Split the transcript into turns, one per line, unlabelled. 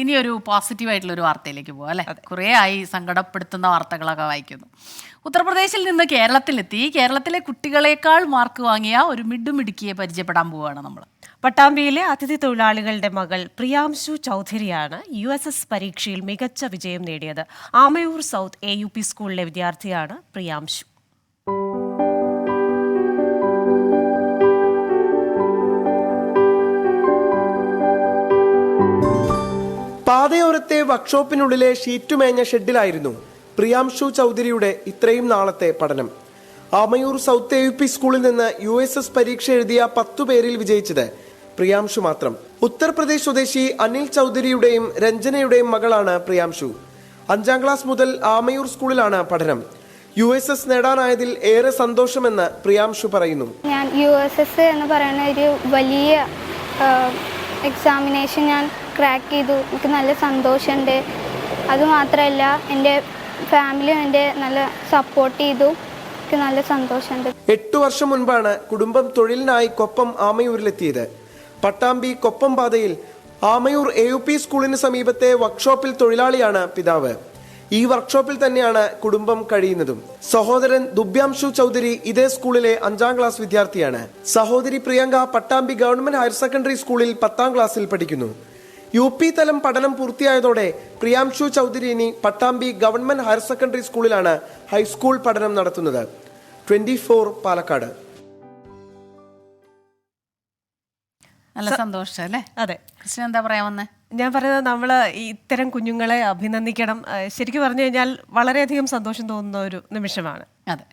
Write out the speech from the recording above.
ഇനി ഒരു പോസിറ്റീവായിട്ടുള്ളൊരു വാർത്തയിലേക്ക് പോകാം അല്ലേ. കുറേ ആയി സങ്കടപ്പെടുത്തുന്ന വാർത്തകളൊക്കെ വായിക്കുന്നു. ഉത്തർപ്രദേശിൽ നിന്ന് കേരളത്തിലെത്തി കേരളത്തിലെ കുട്ടികളെക്കാൾ മാർക്ക് വാങ്ങിയ ഒരു മിടുമിടുക്കിയെ പരിചയപ്പെടാൻ പോവുകയാണ് നമ്മൾ.
പട്ടാമ്പിയിലെ അതിഥി തൊഴിലാളികളുടെ മകൾ പ്രിയാംശു ചൗധരിയാണ് USS പരീക്ഷയിൽ മികച്ച വിജയം നേടിയത്. ആമയൂർ സൗത്ത് AUP സ്കൂളിലെ വിദ്യാർത്ഥിയാണ് പ്രിയാംശു.
പാതയോരത്തെ വർക്ക്ഷോപ്പിനുള്ളിലെ ഷീറ്റുമേഞ്ഞ ഷെഡിലായിരുന്നു പ്രിയാംശു ചൗധരിയുടെ ഇത്രയും നാളത്തെ പഠനം. ആമയൂർ സൗത്ത് AUP സ്കൂളിൽ നിന്ന് USS പരീക്ഷ എഴുതിയ 10 പേരിൽ വിജയിച്ചത് പ്രിയാംശു മാത്രം. ഉത്തർപ്രദേശ് സ്വദേശി അനിൽ ചൗധരിയുടെയും രഞ്ജനയുടെയും മകളാണ് പ്രിയാംശു. 5ാം ക്ലാസ് മുതൽ ആമയൂർ സ്കൂളിലാണ് പഠനം. USS നേടാനായതിൽ ഏറെ സന്തോഷമെന്ന് പ്രിയാംശു പറയുന്നു.
ഞാൻ USS എന്ന് പറയുന്ന ഒരു വലിയ എക്സാമിനേഷൻ ഞാൻ ക്രാക്ക് ചെയ്തു. എനിക്ക് നല്ല സന്തോഷമുണ്ട്. അതുമാത്രമല്ല എൻ്റെ ഫാമിലിയും എൻ്റെ നല്ല സപ്പോർട്ട് ചെയ്തു. എനിക്ക് നല്ല സന്തോഷമുണ്ട്.
8 വർഷം മുൻപാണ് കുടുംബം തൊഴിലിനായി കൊപ്പം ആമയൂരിലെത്തിയത്. പട്ടാമ്പി കൊപ്പം പാതയിൽ ആമയൂർ AUP സ്കൂളിന് സമീപത്തെ വർക്ക്ഷോപ്പിൽ തൊഴിലാളിയാണ് പിതാവ്. ഈ വർക്ക്ഷോപ്പിൽ തന്നെയാണ് കുടുംബം കഴിയുന്നതും. സഹോദരൻ ദുബ്യാംശു ചൗധരി ഇതേ സ്കൂളിലെ 5ാം ക്ലാസ് വിദ്യാർത്ഥിയാണ്. സഹോദരി Priyanka Pattambi government higher secondary സ്കൂളിൽ 10ാം ക്ലാസ്സിൽ പഠിക്കുന്നു. UP തലം പഠനം പൂർത്തിയായതോടെ പ്രിയാംശു ചൗധരി ഇനി പട്ടാമ്പി ഗവൺമെന്റ് ഹയർ സെക്കൻഡറി സ്കൂളിലാണ് ഹൈസ്കൂൾ പഠനം നടത്തുന്നത്. 24 പാലക്കാട്.
നല്ല സന്തോഷം അല്ലേ.
അതെ,
കൃഷ്ണൻ എന്താ പറയാൻ വന്നേ?
ഞാൻ പറയുന്നത് നമ്മൾ ഇത്തരം കുഞ്ഞുങ്ങളെ അഭിനന്ദിക്കണം. ശരിക്കും പറഞ്ഞു കഴിഞ്ഞാൽ വളരെയധികം സന്തോഷം തോന്നുന്ന ഒരു നിമിഷമാണ്.
അതെ.